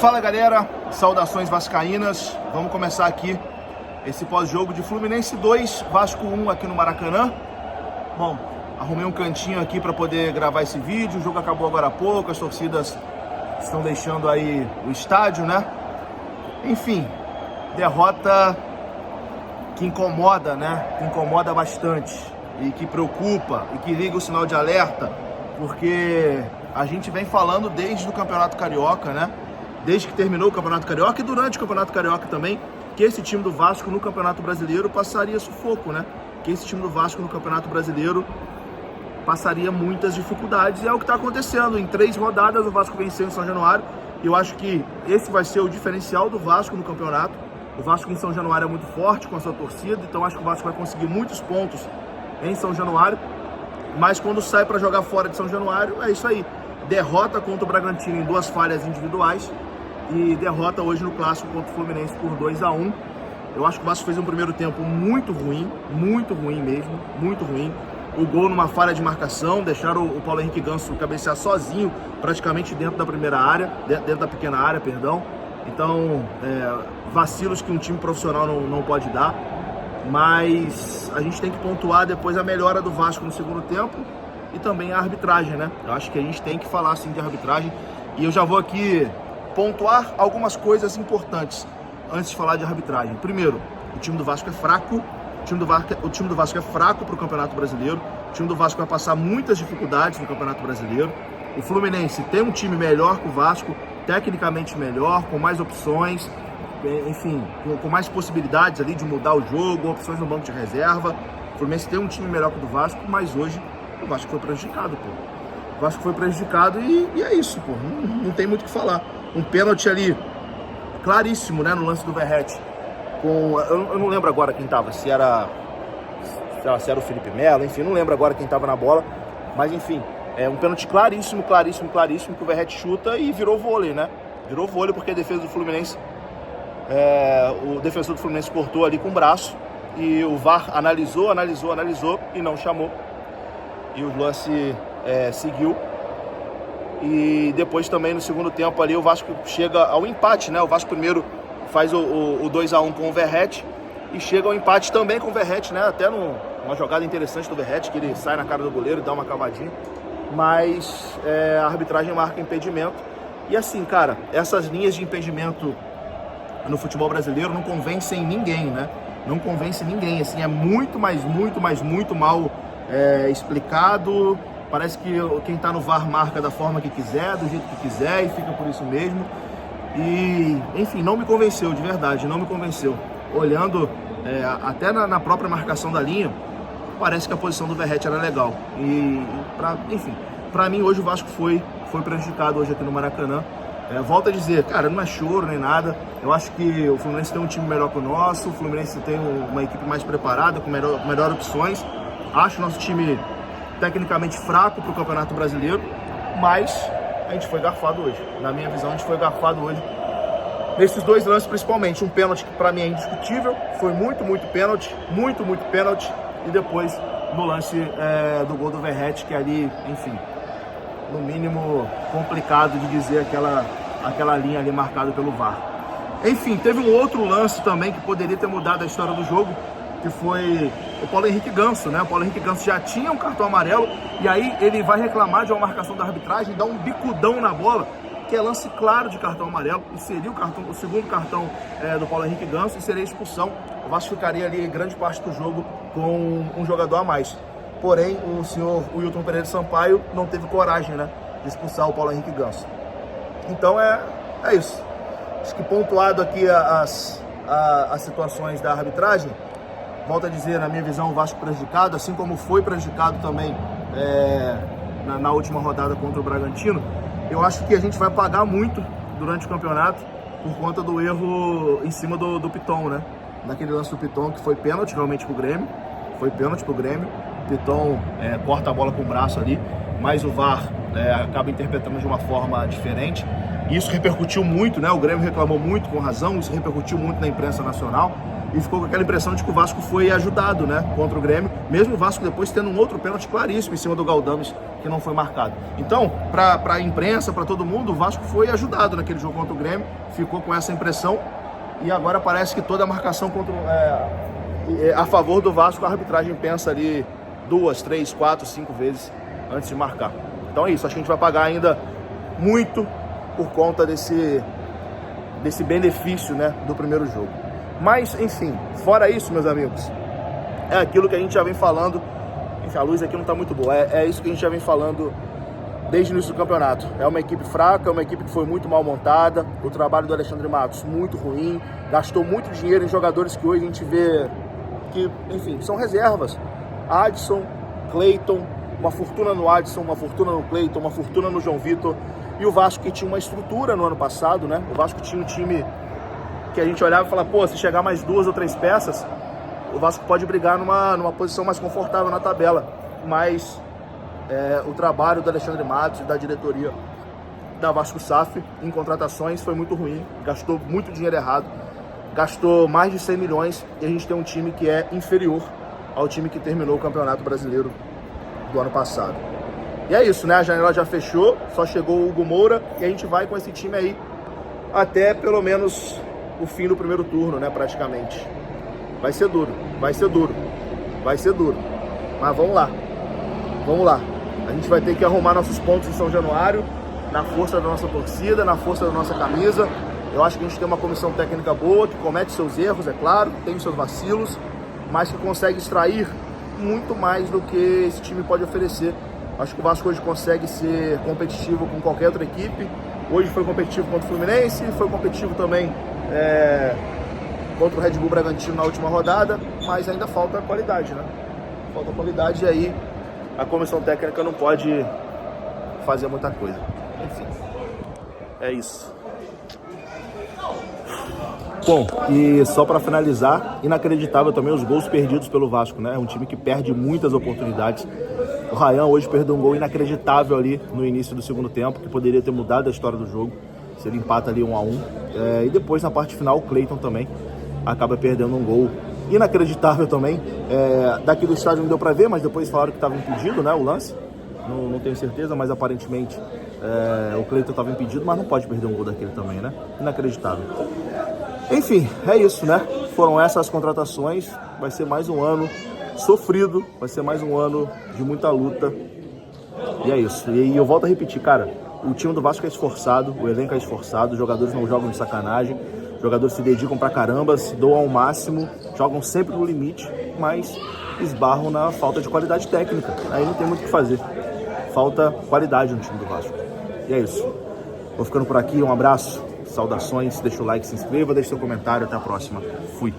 Fala galera, saudações vascaínas. Vamos começar aqui esse pós-jogo de Fluminense 2, Vasco 1 aqui no Maracanã. Bom, arrumei um cantinho aqui para poder gravar esse vídeo. O jogo acabou agora há pouco, as torcidas estão deixando aí o estádio, né? Enfim, derrota que incomoda, né? Que incomoda bastante e que preocupa e que liga o sinal de alerta, porque a gente vem falando desde o Campeonato Carioca, né? Desde que terminou o Campeonato Carioca e durante o Campeonato Carioca também, que esse time do Vasco no Campeonato Brasileiro passaria sufoco, né? Que esse time do Vasco no Campeonato Brasileiro passaria muitas dificuldades, e é o que está acontecendo. Em 3 rodadas o Vasco venceu em São Januário, e eu acho que esse vai ser o diferencial do Vasco no campeonato. O Vasco em São Januário é muito forte com a sua torcida, então acho que o Vasco vai conseguir muitos pontos em São Januário, mas quando sai para jogar fora de São Januário, é isso aí. Derrota contra o Bragantino em 2 falhas individuais e derrota hoje no Clássico contra o Fluminense por 2-1. Eu acho que o Vasco fez um primeiro tempo muito ruim mesmo, muito ruim. O gol numa falha de marcação, deixaram o Paulo Henrique Ganso cabecear sozinho, praticamente dentro da pequena área, perdão. Então, vacilos que um time profissional não pode dar. Mas a gente tem que pontuar depois a melhora do Vasco no segundo tempo e também a arbitragem, né? Eu acho que a gente tem que falar assim de arbitragem, e eu já vou aqui pontuar algumas coisas importantes antes de falar de arbitragem. Primeiro, o time do Vasco é fraco. O time do Vasco é fraco para o Campeonato Brasileiro. O time do Vasco vai passar muitas dificuldades no Campeonato Brasileiro. O Fluminense tem um time melhor que o Vasco, tecnicamente melhor, com mais opções, enfim, com mais possibilidades ali de mudar o jogo, opções no banco de reserva. O Fluminense tem um time melhor que o do Vasco, mas hoje o Vasco foi prejudicado, pô. O Vasco foi prejudicado e é isso, pô. Não tem muito o que falar. Um pênalti ali claríssimo, né, no lance do Verratti. Eu não lembro agora quem tava, se era o Felipe Melo, enfim, não lembro agora quem tava na bola, mas enfim, é um pênalti claríssimo, que o Verratti chuta e virou vôlei, né? Virou vôlei porque a defesa do Fluminense, o defensor do Fluminense cortou ali com o braço, e o VAR analisou e não chamou, e o lance seguiu. E depois também no segundo tempo ali o Vasco chega ao empate, né? O Vasco primeiro faz o 2-1 com o Verratti e chega ao empate também com o Verratti, né? Até numa jogada interessante do Verratti, que ele sai na cara do goleiro e dá uma cavadinha. Mas a arbitragem marca impedimento. E assim, cara, essas linhas de impedimento no futebol brasileiro não convencem ninguém, né? Não convence ninguém, assim, é muito mal explicado. Parece que quem tá no VAR marca da forma que quiser, do jeito que quiser, e fica por isso mesmo. E, enfim, não me convenceu, de verdade, não me convenceu. Olhando até na própria marcação da linha, parece que a posição do Verratti era legal. E, enfim, pra mim hoje o Vasco foi prejudicado hoje aqui no Maracanã. Volto a dizer, cara, não é choro nem nada. Eu acho que o Fluminense tem um time melhor que o nosso, o Fluminense tem uma equipe mais preparada, com melhor opções. Acho o nosso time tecnicamente fraco para o Campeonato Brasileiro, mas a gente foi garfado hoje. Na minha visão, a gente foi garfado hoje nesses 2 lances, principalmente. Um pênalti que para mim é indiscutível, foi muito pênalti, muito pênalti, e depois no lance do gol do Verratti, que ali, enfim, no mínimo complicado de dizer aquela linha ali marcada pelo VAR. Enfim, teve um outro lance também que poderia ter mudado a história do jogo, que foi o Paulo Henrique Ganso, né? O Paulo Henrique Ganso já tinha um cartão amarelo, e aí ele vai reclamar de uma marcação da arbitragem, dá um bicudão na bola, que é lance claro de cartão amarelo, e seria o segundo cartão do Paulo Henrique Ganso, e seria expulsão. O Vasco ficaria ali grande parte do jogo com um jogador a mais. Porém, o senhor Wilton Pereira Sampaio não teve coragem, né, de expulsar o Paulo Henrique Ganso. Então é isso. Acho que pontuado aqui as situações da arbitragem, volto a dizer, na minha visão, o Vasco prejudicado, assim como foi prejudicado também na última rodada contra o Bragantino. Eu acho que a gente vai pagar muito durante o campeonato por conta do erro em cima do Piton, né? Naquele lance do Piton, que foi pênalti realmente pro Grêmio. Foi pênalti pro Grêmio. O Piton corta a bola com o braço ali, mas o VAR acaba interpretando de uma forma diferente. Isso repercutiu muito, né? O Grêmio reclamou muito, com razão, isso repercutiu muito na imprensa nacional e ficou com aquela impressão de que o Vasco foi ajudado, né, contra o Grêmio, mesmo o Vasco depois tendo um outro pênalti claríssimo em cima do Galdames, que não foi marcado. Então, para a imprensa, para todo mundo, o Vasco foi ajudado naquele jogo contra o Grêmio, ficou com essa impressão e agora parece que toda a marcação a favor do Vasco, a arbitragem pensa ali 2, 3, 4, 5 vezes antes de marcar. Então é isso, acho que a gente vai pagar ainda muito por conta desse benefício, né, do primeiro jogo. Mas, enfim, fora isso, meus amigos, é aquilo que a gente já vem falando. Enfim, a luz aqui não está muito boa. É isso que a gente já vem falando desde o início do campeonato. É uma equipe fraca, é uma equipe que foi muito mal montada. O trabalho do Alexandre Matos muito ruim. Gastou muito dinheiro em jogadores que hoje a gente vê que, enfim, são reservas. Adson, Cleiton, uma fortuna no Adson, uma fortuna no Cleiton, uma fortuna no João Vitor. E o Vasco, que tinha uma estrutura no ano passado, né? O Vasco tinha um time que a gente olhava e falava, pô, se chegar mais 2 ou 3 peças, o Vasco pode brigar numa posição mais confortável na tabela. Mas o trabalho do Alexandre Matos e da diretoria da Vasco SAF em contratações foi muito ruim, gastou muito dinheiro errado, gastou mais de 100 milhões e a gente tem um time que é inferior ao time que terminou o Campeonato Brasileiro do ano passado. E é isso, né? A janela já fechou, só chegou o Hugo Moura e a gente vai com esse time aí até pelo menos o fim do primeiro turno, né? Praticamente. Vai ser duro, vai ser duro, vai ser duro. Mas vamos lá, vamos lá. A gente vai ter que arrumar nossos pontos em São Januário, na força da nossa torcida, na força da nossa camisa. Eu acho que a gente tem uma comissão técnica boa, que comete seus erros, é claro, tem seus vacilos, mas que consegue extrair muito mais do que esse time pode oferecer. Acho que o Vasco hoje consegue ser competitivo com qualquer outra equipe. Hoje foi competitivo contra o Fluminense, foi competitivo também contra o Red Bull Bragantino na última rodada, mas ainda falta qualidade, né? Falta qualidade e aí a comissão técnica não pode fazer muita coisa. Enfim, é isso. Bom, e só para finalizar, inacreditável também os gols perdidos pelo Vasco, né? É um time que perde muitas oportunidades. O Ryan hoje perdeu um gol inacreditável ali no início do segundo tempo, que poderia ter mudado a história do jogo, se ele empata ali 1-1. E depois, na parte final, o Cleiton também acaba perdendo um gol inacreditável também. Daqui do estádio não deu para ver, mas depois falaram que estava impedido, né, o lance. Não tenho certeza, mas aparentemente o Cleiton estava impedido, mas não pode perder um gol daquele também, né? Inacreditável. Enfim, é isso, né? Foram essas contratações. Vai ser mais um ano sofrido, vai ser mais um ano de muita luta. E é isso. E eu volto a repetir, cara, o time do Vasco é esforçado, o elenco é esforçado, os jogadores não jogam de sacanagem, os jogadores se dedicam pra caramba, se doam ao máximo, jogam sempre no limite, mas esbarram na falta de qualidade técnica. Aí não tem muito o que fazer. Falta qualidade no time do Vasco. E é isso. Vou ficando por aqui, um abraço. Saudações, deixa o like, se inscreva, deixa seu comentário, até a próxima. Fui.